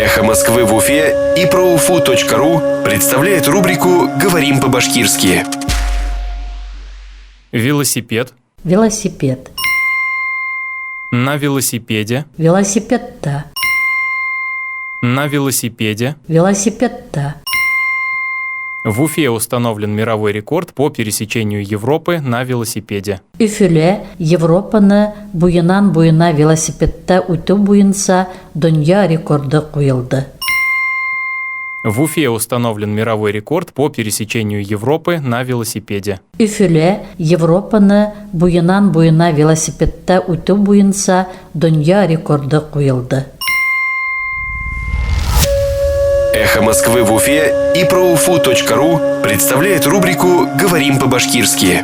Эхо Москвы в Уфе и ProUFU.ру представляет рубрику «Говорим по-башкирски». Велосипед. Велосипед. На велосипеде. Велосипедта. На велосипеде. Велосипедта. В Уфе установлен мировой рекорд по пересечению Европы на велосипеде. Üfile Европаны буйынан-буйына велосипедта үтү буйынса дөнья рекорды куелды. В Уфе установлен мировой рекорд по пересечению Европы на велосипеде. Üfile Европаны буйынан-буйына велосипедта үтү буйынса дөнья рекорды куелды. Эхо Москвы в Уфе и ProUFU.ру представляет рубрику «Говорим по-башкирски».